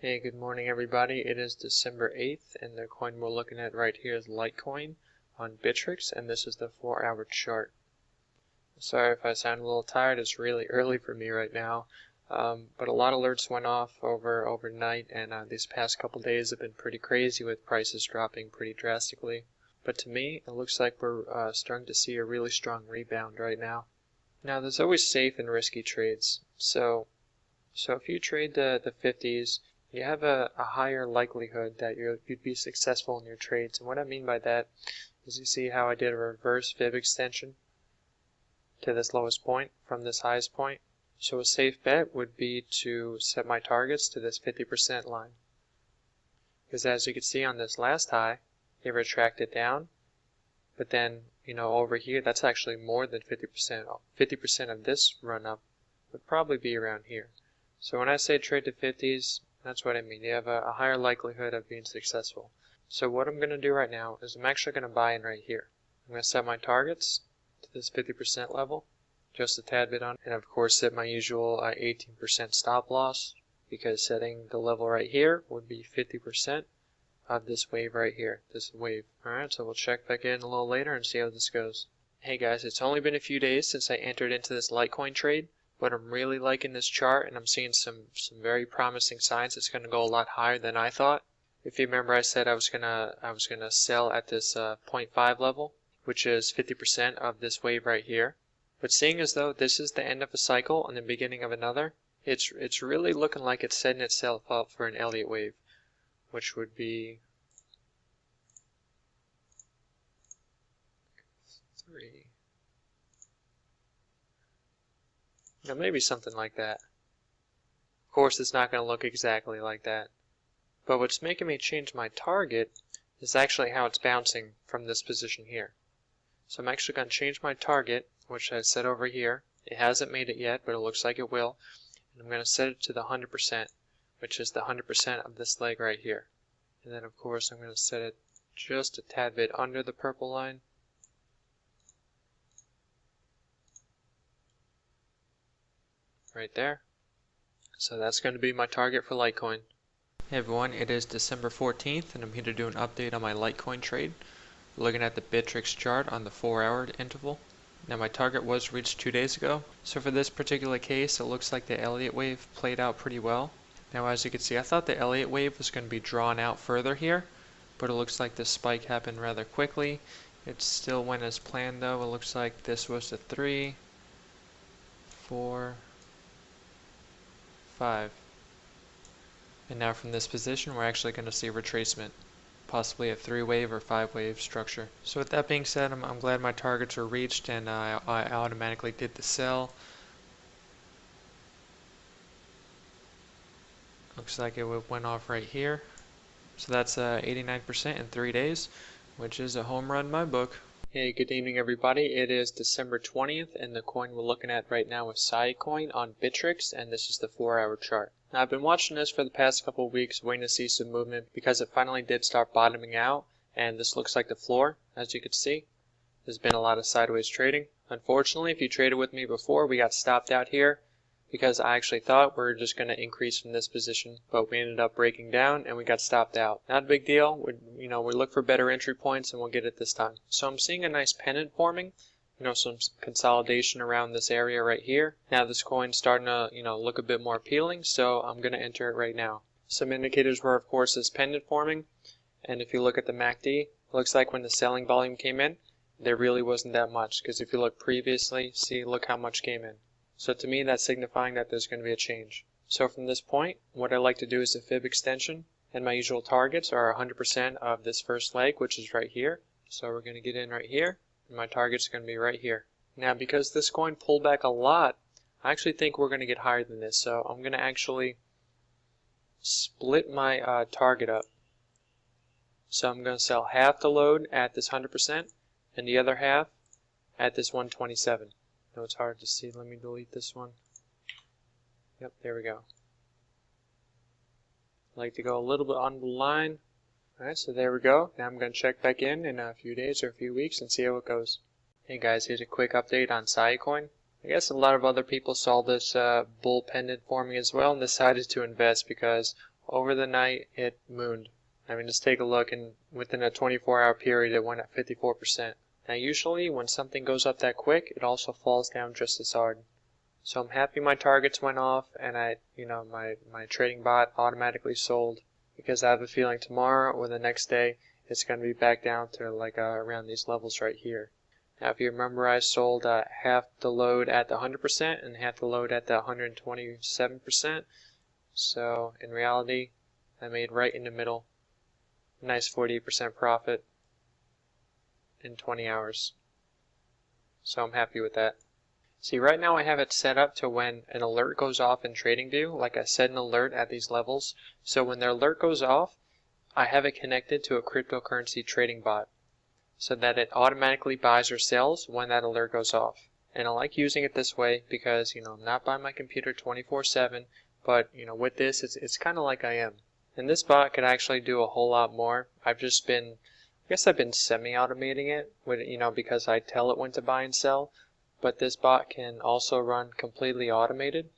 Hey, good morning everybody. It is December 8th and the coin we're looking at right here is Litecoin on BitRX, and this is the 4-hour chart. Sorry if I sound a little tired, it's really early for me right now, but a lot of alerts went off overnight, and these past couple days have been pretty crazy with prices dropping pretty drastically. But to me, it looks like we're starting to see a really strong rebound right now. Now there's always safe and risky trades, so if you trade the 50s, you have a higher likelihood that you'd be successful in your trades. And what I mean by that is, you see how I did a reverse fib extension to this lowest point from this highest point. So a safe bet would be to set my targets to this 50% line. Because as you can see on this last high, it retracted down, but then, over here, that's actually more than 50%. 50% of this run up would probably be around here. So when I say trade to 50s, that's what I mean. You have a higher likelihood of being successful. So what I'm going to do right now is I'm actually going to buy in right here. I'm going to set my targets to this 50% level, just a tad bit on, and of course set my usual 18% stop loss, because setting the level right here would be 50% of this wave right here, this wave. Alright, so we'll check back in a little later and see how this goes. Hey guys, it's only been a few days since I entered into this Litecoin trade, but I'm really liking this chart, and I'm seeing some very promising signs it's going to go a lot higher than I thought. If you remember, I said I was gonna sell at this 0.5 level, which is 50% of this wave right here. But seeing as though this is the end of a cycle and the beginning of another, it's really looking like it's setting itself up for an Elliott wave, which would be 3. Maybe something like that. Of course, it's not going to look exactly like that. But what's making me change my target is actually how it's bouncing from this position here. So I'm actually going to change my target, which I set over here. It hasn't made it yet, but it looks like it will. And I'm going to set it to the 100%, which is the 100% of this leg right here. And then, of course, I'm going to set it just a tad bit under the purple line. Right there. So that's going to be my target for Litecoin. Hey everyone, it is December 14th and I'm here to do an update on my Litecoin trade. We're looking at the BitRX chart on the 4-hour interval. Now my target was reached 2 days ago, so for this particular case it looks like the Elliott wave played out pretty well. Now as you can see, I thought the Elliott wave was going to be drawn out further here, but it looks like the spike happened rather quickly. It still went as planned though. It looks like this was the 3, 4, 5. And now from this position we're actually going to see retracement, possibly a 3-wave or 5-wave structure. So with that being said, I'm glad my targets were reached, and I automatically did the sell. Looks like it went off right here. So that's 89% in 3 days, which is a home run in my book. Hey, good evening everybody. It is December 20th and the coin we're looking at right now is Altcoin on BitRX, and this is the 4-hour chart. Now I've been watching this for the past couple of weeks, waiting to see some movement because it finally did start bottoming out, and this looks like the floor. As you can see, there's been a lot of sideways trading. Unfortunately, if you traded with me before, we got stopped out here because I actually thought we were just going to increase from this position, but we ended up breaking down and we got stopped out. Not a big deal. We look for better entry points and we'll get it this time. So I'm seeing a nice pennant forming, some consolidation around this area right here. Now this coin's starting to, look a bit more appealing, so I'm going to enter it right now. Some indicators were, of course, this pennant forming, and if you look at the MACD, it looks like when the selling volume came in, there really wasn't that much, because if you look previously, look how much came in. So to me, that's signifying that there's going to be a change. So from this point, what I like to do is a fib extension, and my usual targets are 100% of this first leg, which is right here. So we're going to get in right here, and my target's going to be right here. Now because this coin pulled back a lot, I actually think we're going to get higher than this. So I'm going to actually split my target up. So I'm going to sell half the load at this 100% and the other half at this 127. No, it's hard to see. Let me delete this one. Yep, there we go. I like to go a little bit on the line. Alright, so there we go. Now I'm going to check back in a few days or a few weeks and see how it goes. Hey guys, here's a quick update on Altcoin. I guess a lot of other people saw this bull pendant forming as well and decided to invest because over the night it mooned. I mean, just take a look, and within a 24-hour period it went up 54%. Now usually when something goes up that quick, it also falls down just as hard. So I'm happy my targets went off, and my trading bot automatically sold, because I have a feeling tomorrow or the next day it's going to be back down to like around these levels right here. Now if you remember, I sold half the load at the 100% and half the load at the 127%. So in reality, I made right in the middle. Nice 48% profit in 20 hours. So I'm happy with that. See, right now I have it set up to when an alert goes off in TradingView, like I set an alert at these levels. So when the alert goes off, I have it connected to a cryptocurrency trading bot, so that it automatically buys or sells when that alert goes off. And I like using it this way because, I'm not by my computer 24/7, but, with this, it's kind of like I am. And this bot could actually do a whole lot more. I've been semi-automating it, because I tell it when to buy and sell. But this bot can also run completely automated.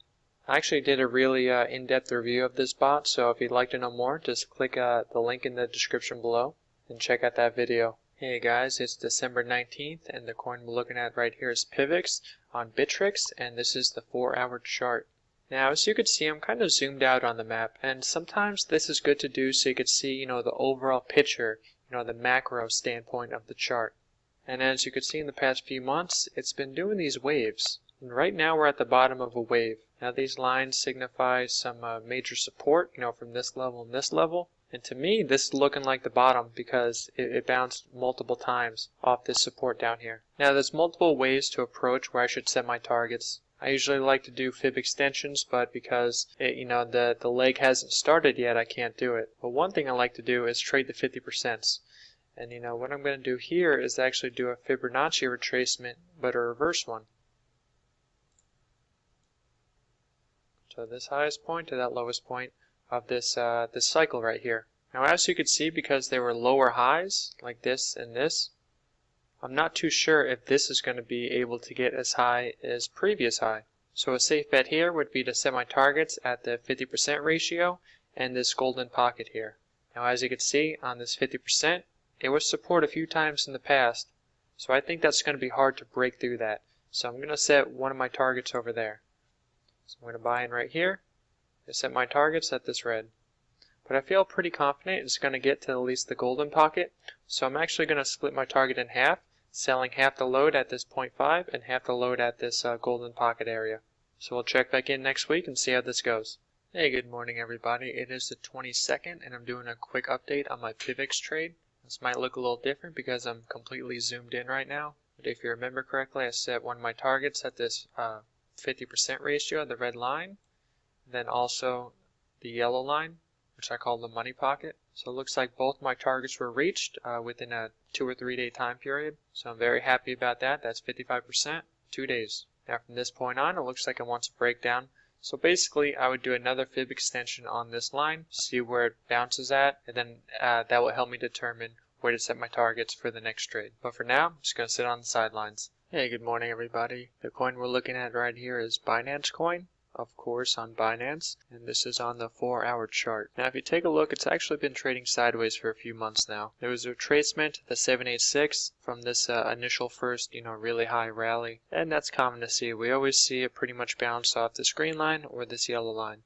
I actually did a really in-depth review of this bot, so if you'd like to know more, just click the link in the description below and check out that video. Hey guys, it's December 19th, and the coin we're looking at right here is PIVX on Bittrex, and this is the 4-hour chart. Now, as you can see, I'm kind of zoomed out on the map, and sometimes this is good to do so you can see, the overall picture, the macro standpoint of the chart. And as you can see in the past few months, it's been doing these waves. And right now we're at the bottom of a wave. Now these lines signify some major support, from this level and this level. And to me, this is looking like the bottom because it bounced multiple times off this support down here. Now there's multiple ways to approach where I should set my targets. I usually like to do fib extensions, but because the leg hasn't started yet, I can't do it. But one thing I like to do is trade the 50%. And what I'm going to do here is actually do a Fibonacci retracement, but a reverse one. So this highest point to that lowest point of this cycle right here. Now as you can see, because there were lower highs like this and this, I'm not too sure if this is going to be able to get as high as previous high. So a safe bet here would be to set my targets at the 50% ratio and this golden pocket here. Now as you can see on this 50%, it was support a few times in the past, so I think that's going to be hard to break through that. So I'm going to set one of my targets over there. So I'm going to buy in right here and set my targets at this red. But I feel pretty confident it's going to get to at least the golden pocket, so I'm actually going to split my target in half, selling half the load at this 0.5 and half the load at this golden pocket area. So we'll check back in next week and see how this goes. Hey, good morning everybody. It is the 22nd and I'm doing a quick update on my PIVX trade. This might look a little different because I'm completely zoomed in right now, but if you remember correctly, I set one of my targets at this 50% ratio, the red line, then also the yellow line, which I call the money pocket. So it looks like both my targets were reached within a 2 or 3 day time period. So I'm very happy about that. That's 55%, 2 days. Now from this point on, it looks like it wants to break down. So basically, I would do another fib extension on this line, see where it bounces at, and then that will help me determine where to set my targets for the next trade. But for now, I'm just going to sit on the sidelines. Hey, good morning everybody. The coin we're looking at right here is Binance coin, of course on Binance, and this is on the 4-hour chart. Now if you take a look, it's actually been trading sideways for a few months now. There was a retracement to the 786 from this initial first, really high rally, and that's common to see. We always see it pretty much bounce off this green line or this yellow line.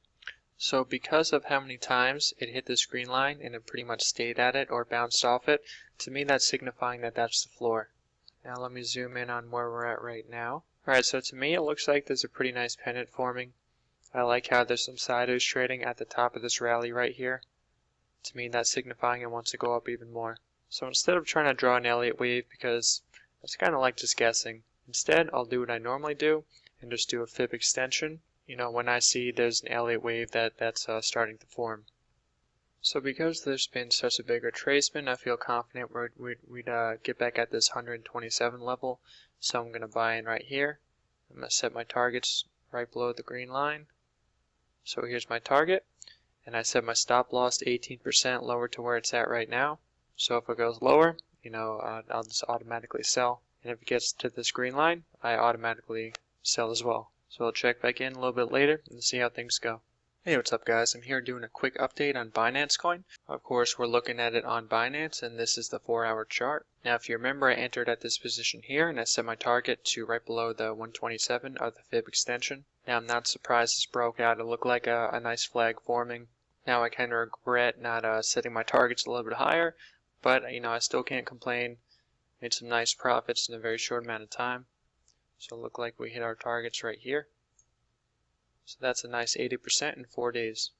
So because of how many times it hit this green line and it pretty much stayed at it or bounced off it, to me that's signifying that that's the floor. Now let me zoom in on where we're at right now. Alright, so to me it looks like there's a pretty nice pennant forming. I like how there's some sideways trading at the top of this rally right here. To me that's signifying it wants to go up even more. So instead of trying to draw an Elliott wave, because that's kind of like just guessing, instead I'll do what I normally do and just do a fib extension, when I see there's an Elliott wave that's starting to form. So because there's been such a big retracement, I feel confident we'd get back at this 127 level. So I'm going to buy in right here. I'm going to set my targets right below the green line. So here's my target, and I set my stop loss to 18% lower to where it's at right now. So if it goes lower, I'll just automatically sell. And if it gets to this green line, I automatically sell as well. So I'll check back in a little bit later and see how things go. Hey, what's up guys? I'm here doing a quick update on Binance Coin. Of course, we're looking at it on Binance, and this is the 4-hour chart. Now, if you remember, I entered at this position here, and I set my target to right below the 127 of the fib extension. Now, I'm not surprised this broke out. It looked like a nice flag forming. Now, I kind of regret not setting my targets a little bit higher, but, I still can't complain. Made some nice profits in a very short amount of time. So it looked like we hit our targets right here. So that's a nice 80% in 4 days.